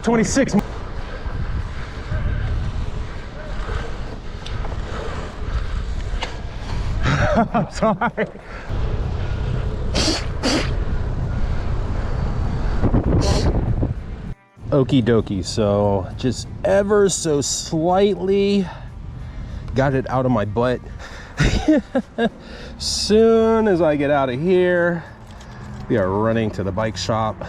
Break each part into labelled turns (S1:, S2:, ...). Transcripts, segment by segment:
S1: 26. I'm sorry. Okie dokie, so just ever so slightly got it out of my butt. Soon as I get out of here, we are running to the bike shop.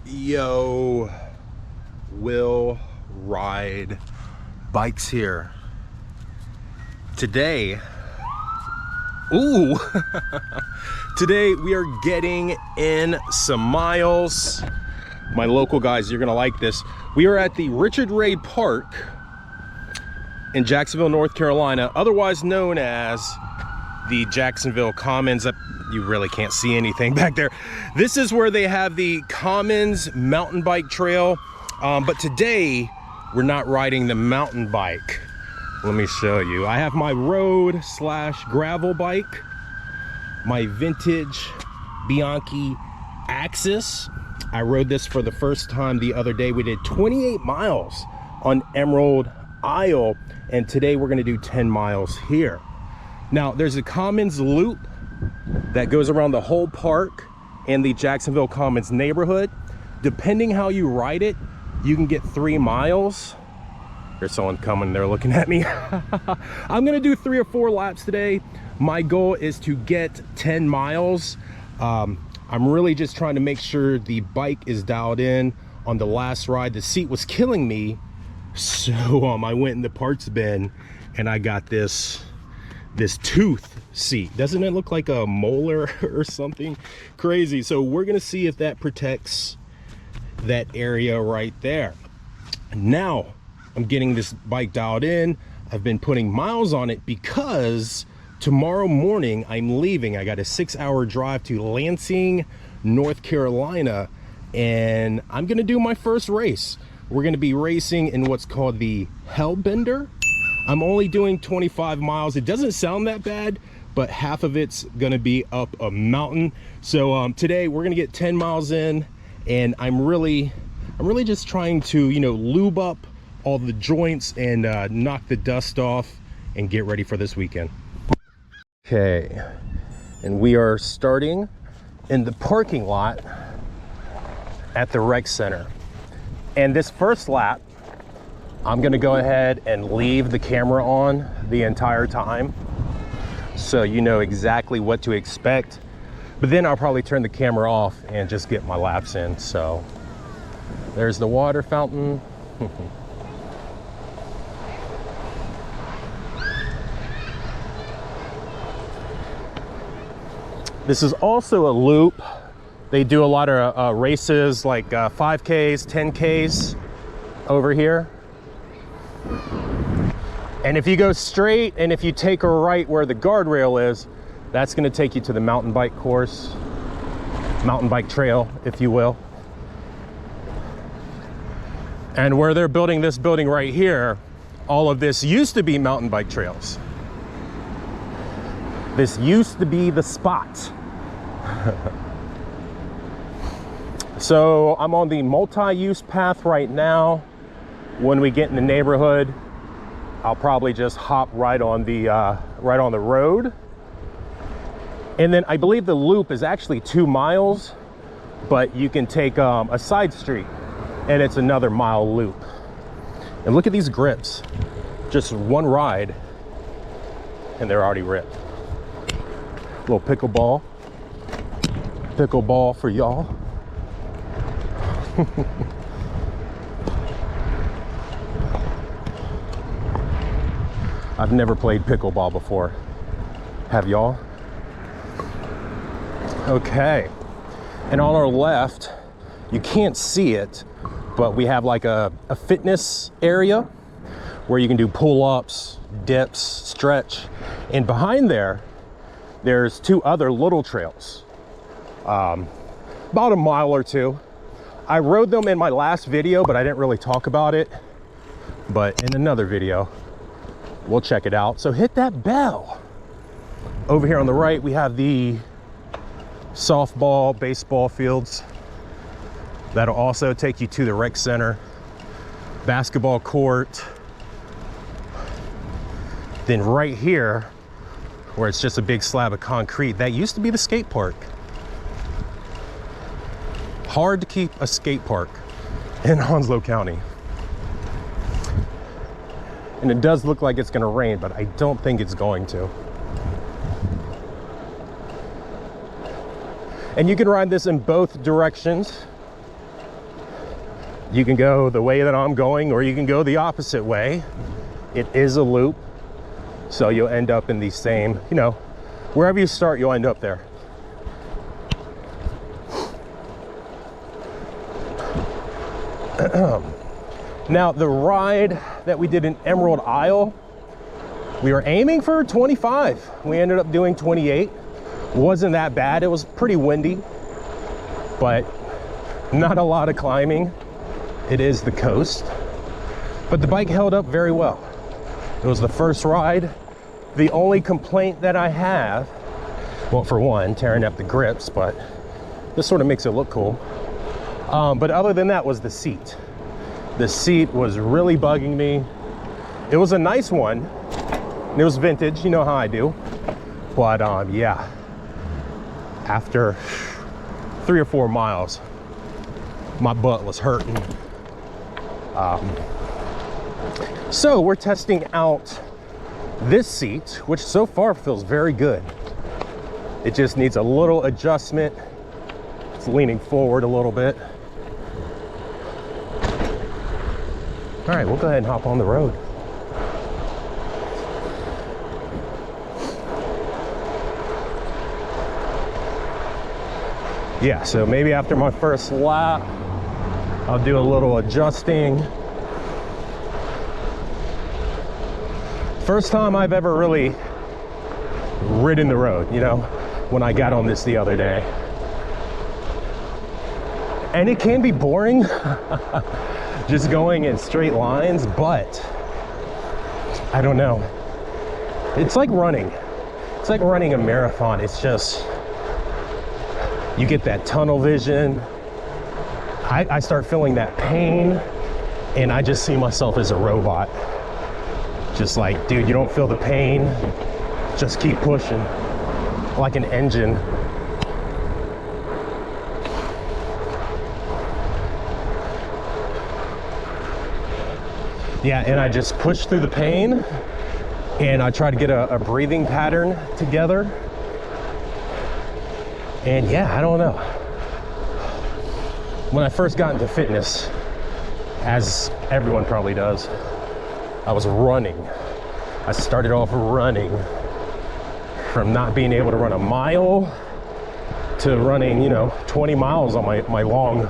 S1: Yo, will ride bikes here today. Ooh, today we are getting in some miles. My local guys, you're gonna like this. We are at the Richard Ray Park in Jacksonville, North Carolina, otherwise known as the Jacksonville Commons. You really can't see anything back there. This is where they have the Commons mountain bike trail. But today we're not riding the mountain bike. Let me show you. I have my road / gravel bike, my vintage Bianchi Axis. I rode this for the first time the other day. We did 28 miles on Emerald Isle, and today we're gonna do 10 miles here. Now there's a Commons loop that goes around the whole park and the Jacksonville Commons neighborhood. Depending how you ride it, you can get 3 miles. There's someone coming, they're looking at me. I'm gonna do 3 or 4 laps today. My goal is to get 10 miles. I'm really just trying to make sure the bike is dialed in. On the last ride, the seat was killing me. So I went in the parts bin and I got this tooth seat. Doesn't it look like a molar or something crazy? So we're gonna see if that protects that area right there. Now I'm getting this bike dialed in. I've been putting miles on it because tomorrow morning I'm leaving. I got a 6-hour drive to Lansing, North Carolina, and I'm gonna do my first race. We're gonna be racing in what's called the Hellbender. I'm only doing 25 miles. It doesn't sound that bad, but half of it's gonna be up a mountain. So today we're gonna get 10 miles in, and I'm really just trying to, you know, lube up all the joints and knock the dust off and get ready for this weekend. Okay, and we are starting in the parking lot at the rec center. And this first lap, I'm gonna go ahead and leave the camera on the entire time, so you know exactly what to expect. But then I'll probably turn the camera off and just get my laps in. So there's the water fountain. This is also a loop. They do a lot of races like 5Ks, 10Ks over here. And if you go straight and if you take a right where the guardrail is, that's going to take you to the mountain bike course, mountain bike trail, if you will. And where they're building this building right here, all of this used to be mountain bike trails. This used to be the spot. So I'm on the multi-use path right now. When we get in the neighborhood, I'll probably just hop right on the road. And then I believe the loop is actually 2 miles, but you can take a side street and it's another mile loop. And look at these grips. Just one ride and they're already ripped. Little pickleball for y'all. I've never played pickleball before. Have y'all? Okay. And on our left, you can't see it, but we have like a fitness area where you can do pull-ups, dips, stretch. And behind there, there's 2 other little trails, about a mile or 2. I rode them in my last video, but I didn't really talk about it. But in another video, we'll check it out. So hit that bell. Over here on the right, we have the softball, baseball fields. That'll also take you to the rec center, basketball court. Then right here, where it's just a big slab of concrete, that used to be the skate park. Hard to keep a skate park in Onslow County. And it does look like it's gonna rain, but I don't think it's going to. And you can ride this in both directions. You can go the way that I'm going, or you can go the opposite way. It is a loop, so you'll end up in the same, you know, wherever you start, you'll end up there. Now, the ride that we did in Emerald Isle, we were aiming for 25. We ended up doing 28. Wasn't that bad. It was pretty windy, but not a lot of climbing. It is the coast, but the bike held up very well. It was the first ride. The only complaint that I have, well, for one, tearing up the grips, but this sort of makes it look cool. But other than that was the seat. The seat was really bugging me. It was a nice one. It was vintage, you know how I do. But yeah, after 3 or 4 miles, my butt was hurting. So we're testing out this seat, which so far feels very good. It just needs a little adjustment. It's leaning forward a little bit. All right, we'll go ahead and hop on the road. Yeah, so maybe after my first lap, I'll do a little adjusting. First time I've ever really ridden the road, you know, when I got on this the other day. And it can be boring, just going in straight lines, but I don't know. It's like running. It's like running a marathon. It's just, you get that tunnel vision. I start feeling that pain, and I just see myself as a robot. Just like, dude, you don't feel the pain, just keep pushing, like an engine. Yeah, and I just push through the pain, and I try to get a breathing pattern together. And yeah, I don't know. When I first got into fitness, as everyone probably does, I was running. I started off running, from not being able to run a mile to running, you know, 20 miles on my long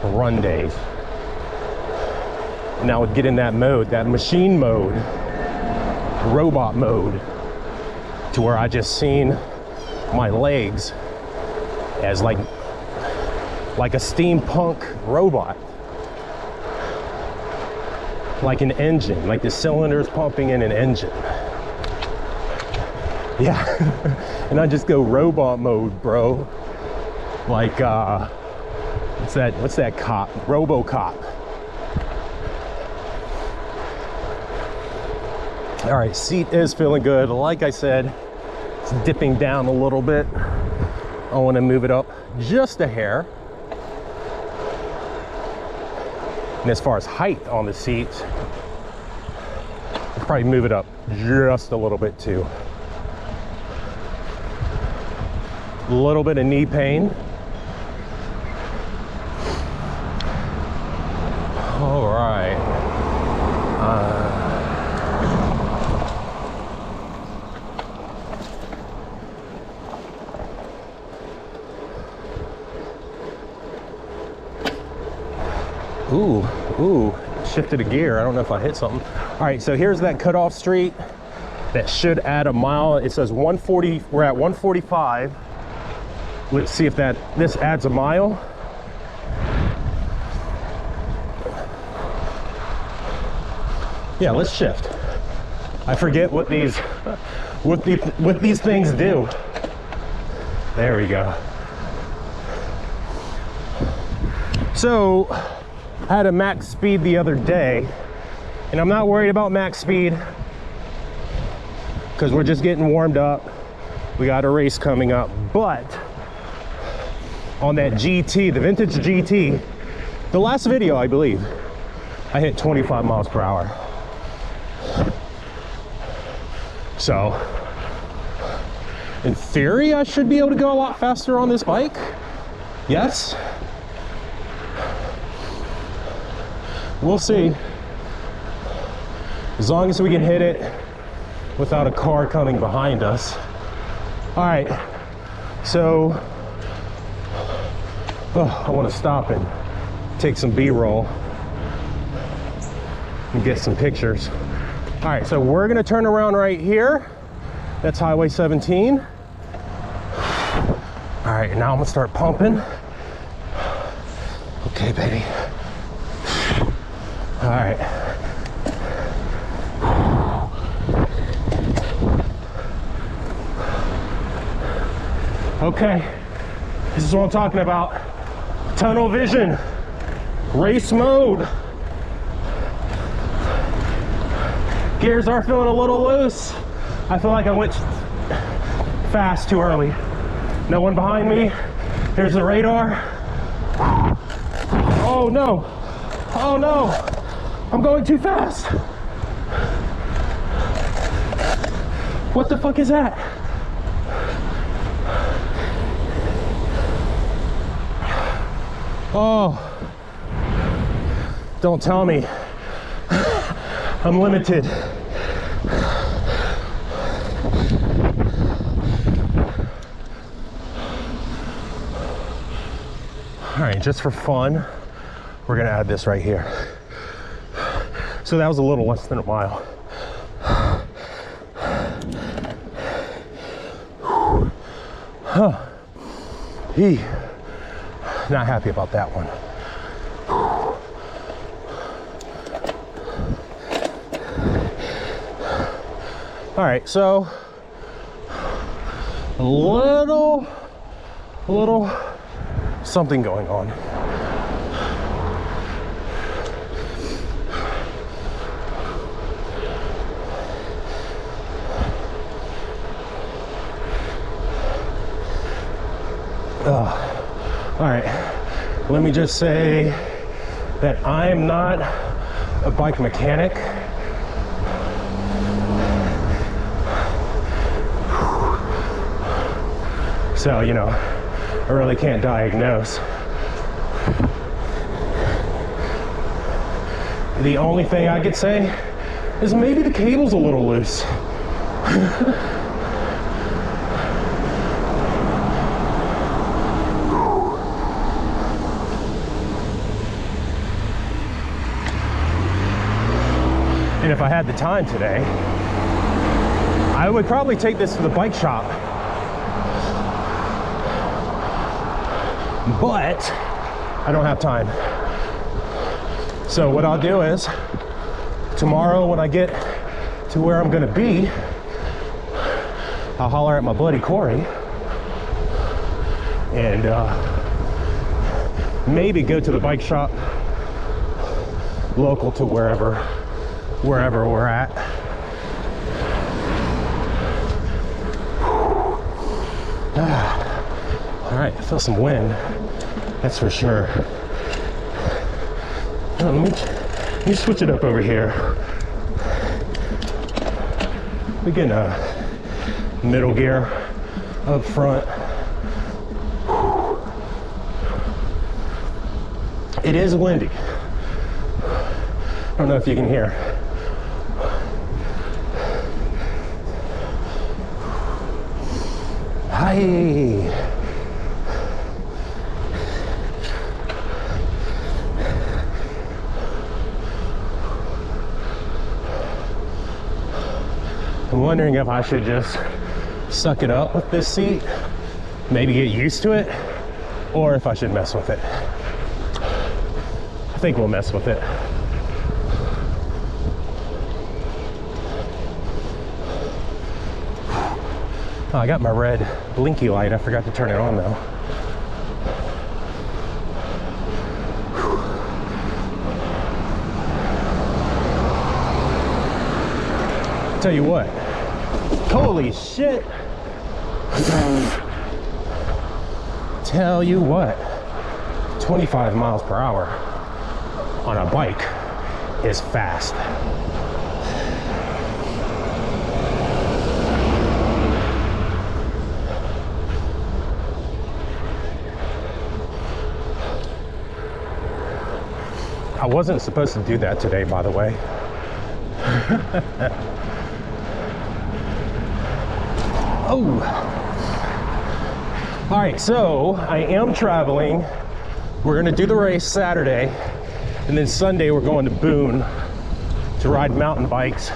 S1: run days. And I would get in that mode, that machine mode, robot mode, to where I just seen my legs as like a steampunk robot, like an engine, like the cylinders pumping in an engine. Yeah, and I just go robot mode, bro. Like, what's that cop? RoboCop. All right, seat is feeling good. Like I said, it's dipping down a little bit. I want to move it up just a hair. And as far as height on the seat, I'll probably move it up just a little bit too. A little bit of knee pain. All right. Ooh, shifted a gear. I don't know if I hit something. All right, so here's that cutoff street. That should add a mile. It says 140, we're at 145. Let's see if this adds a mile. Yeah, let's shift. I forget what these things do. There we go. So I had a max speed the other day, and I'm not worried about max speed because we're just getting warmed up. We got a race coming up, but on that GT, the vintage GT, the last video, I believe, I hit 25 miles per hour. So in theory, I should be able to go a lot faster on this bike. Yes. We'll see. As long as we can hit it without a car coming behind us. All right, so I want to stop and take some B-roll and get some pictures. All right, so we're gonna turn around right here. That's Highway 17. All right, now I'm gonna start pumping. Okay, baby. All right. Okay, this is what I'm talking about. Tunnel vision, race mode. Gears are feeling a little loose. I feel like I went fast too early. No one behind me. There's the radar. Oh no, oh no. I'm going too fast. What the fuck is that? Oh, don't tell me. I'm limited. All right, just for fun, we're gonna add this right here. So that was a little less than a mile. Huh. Not happy about that one. All right, so a little something going on. All right, let me just say that I'm not a bike mechanic. So, you know, I really can't diagnose. The only thing I could say is maybe the cable's a little loose. And if I had the time today, I would probably take this to the bike shop. But I don't have time. So what I'll do is, tomorrow when I get to where I'm gonna be, I'll holler at my buddy Corey and maybe go to the bike shop local to wherever we're at. All right, I feel some wind, that's for sure. Let me switch it up over here. We get a middle gear up front. It is windy. I don't know if you can hear. Hi. I'm wondering if I should just suck it up with this seat, maybe get used to it, or if I should mess with it. I think we'll mess with it. Oh, I got my red blinky light. I forgot to turn it on though. Whew. Tell you what. Holy shit. Tell you what. 25 miles per hour on a bike is fast. I wasn't supposed to do that today, by the way. Oh. All right, so I am traveling. We're gonna do the race Saturday, and then Sunday we're going to Boone to ride mountain bikes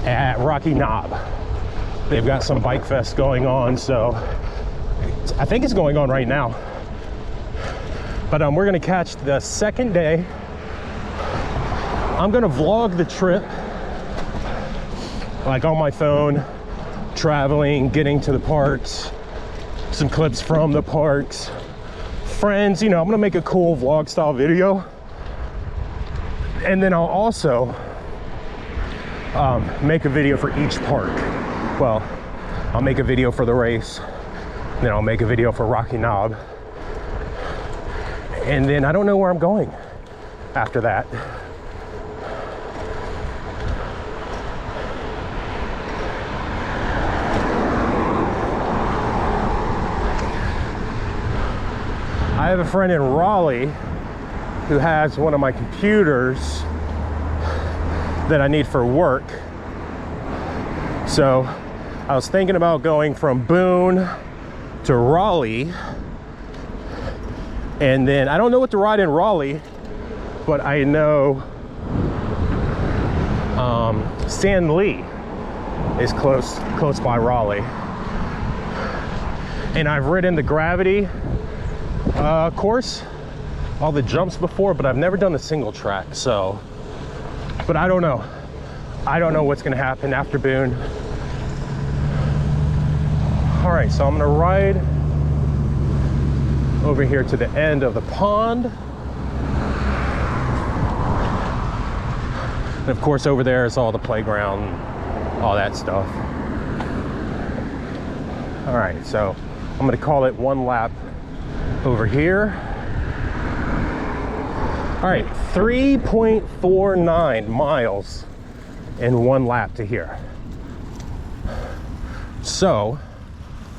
S1: at Rocky Knob. They've got some bike fest going on, so I think it's going on right now. But we're gonna catch the second day. I'm gonna vlog the trip, like on my phone, traveling, getting to the parks, some clips from the parks, friends, you know, I'm gonna make a cool vlog style video. And then I'll also make a video for each park. Well, I'll make a video for the race, then I'll make a video for Rocky Knob. And then I don't know where I'm going after that. I have a friend in Raleigh who has one of my computers that I need for work. So I was thinking about going from Boone to Raleigh. And then I don't know what to ride in Raleigh, but I know Sand Lee is close by Raleigh. And I've ridden the Gravity course, all the jumps before, but I've never done the single track. So, but I don't know. I don't know what's gonna happen after Boone. All right, so I'm gonna ride over here to the end of the pond. And of course over there is all the playground, all that stuff. All right, so I'm gonna call it one lap over here. All right, 3.49 miles in one lap to here. So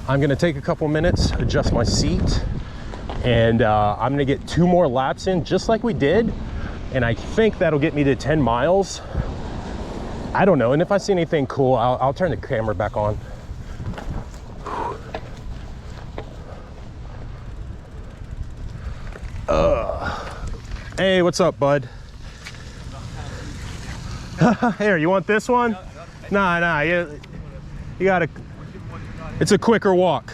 S1: I'm gonna take a couple minutes, adjust my seat, and I'm gonna get 2 more laps in just like we did. And I think that'll get me to 10 miles. I don't know, and if I see anything cool, I'll turn the camera back on. Hey, what's up, bud? Here, you want this one? Nah, you gotta, it's a quicker walk.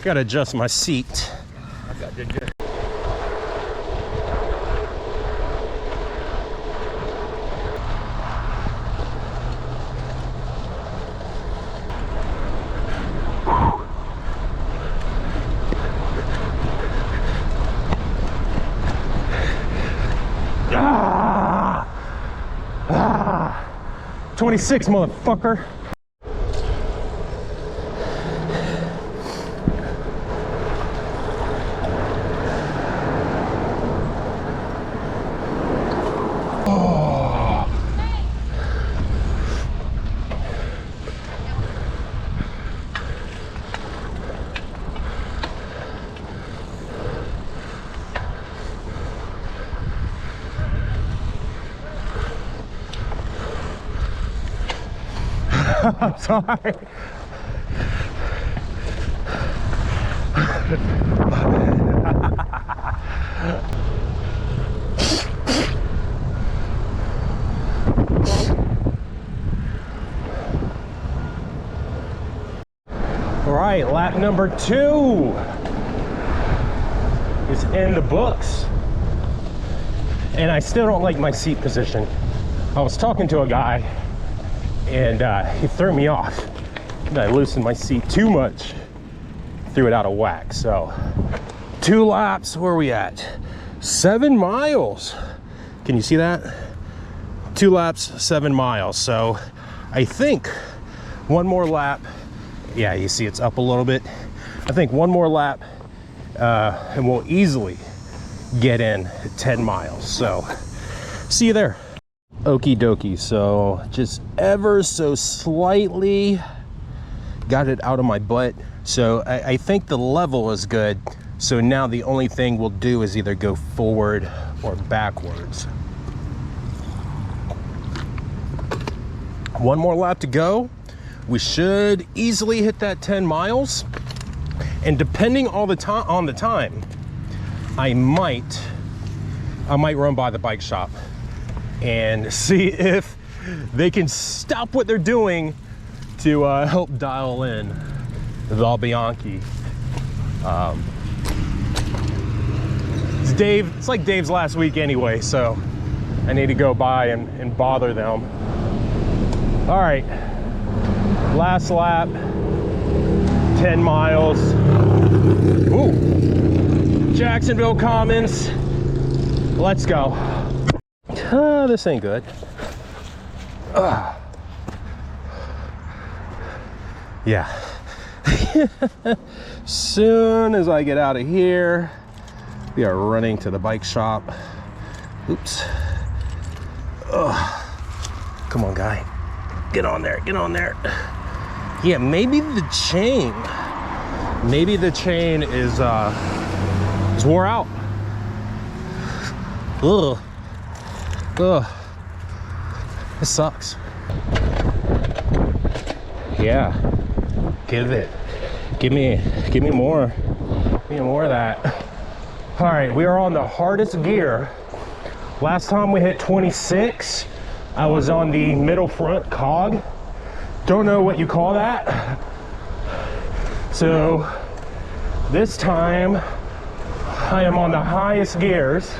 S1: Gotta adjust my seat. Ah! 26, motherfucker. I'm sorry. All right, lap number 2 is in the books. And I still don't like my seat position. I was talking to a guy and he threw me off. I loosened my seat too much, threw it out of whack. So 2 laps, where are we at? 7 miles. Can you see that? 2 laps, 7 miles. So I think one more lap. Yeah, you see it's up a little bit. I think one more lap and we'll easily get in 10 miles. So see you there. Okie dokie. So just ever so slightly got it out of my butt. So I think the level is good. So now the only thing we'll do is either go forward or backwards. One more lap to go. We should easily hit that 10 miles. And depending on the time, I might run by the bike shop and see if they can stop what they're doing to help dial in the Bianchi. It's like Dave's last week anyway, so I need to go by and bother them. All right, last lap, 10 miles. Ooh, Jacksonville Commons, let's go. This ain't good. Yeah. Soon as I get out of here, we are running to the bike shop. Oops. Come on, guy. Get on there, get on there. Yeah, maybe the chain is wore out. Ugh. This sucks. Yeah. Give me more. Give me more of that. All right, we are on the hardest gear. Last time we hit 26, I was on the middle front cog. Don't know what you call that. So this time I am on the highest gears,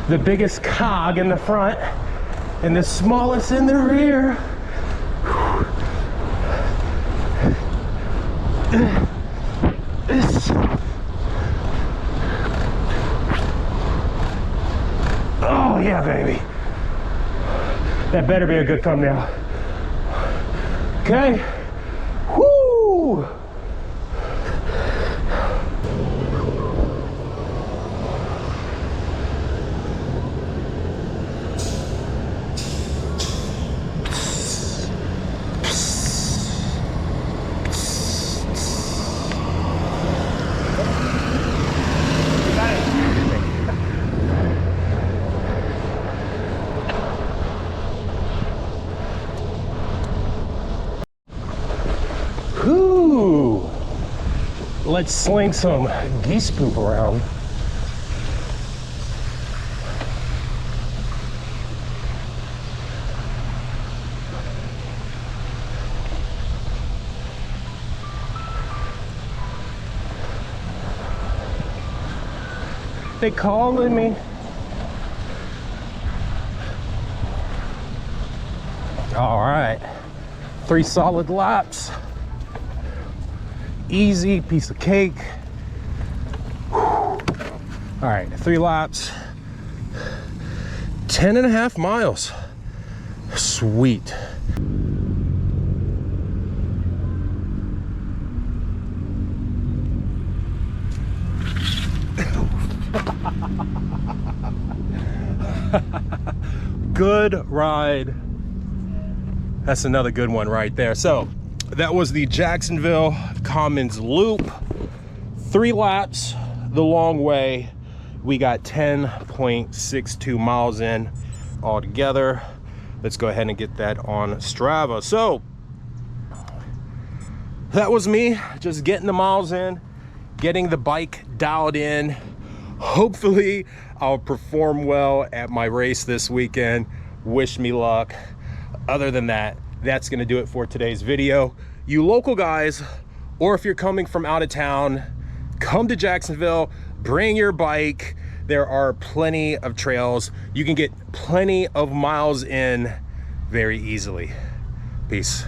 S1: the biggest cog in the front and the smallest in the rear. Oh yeah, baby. That better be a good thumbnail. Okay. Woo! Ooh, let's sling some geese poop around. They calling me. All right, 3 solid laps. Easy piece of cake. All right, 3 laps, 10.5 miles. Sweet. Good ride. That's another good one right there. So that was the Jacksonville Commons Loop. 3 laps the long way. We got 10.62 miles in altogether. Let's go ahead and get that on Strava. So that was me just getting the miles in, getting the bike dialed in. Hopefully I'll perform well at my race this weekend. Wish me luck. Other than that, that's gonna do it for today's video. You local guys, or if you're coming from out of town, come to Jacksonville, bring your bike. There are plenty of trails. You can get plenty of miles in very easily. Peace.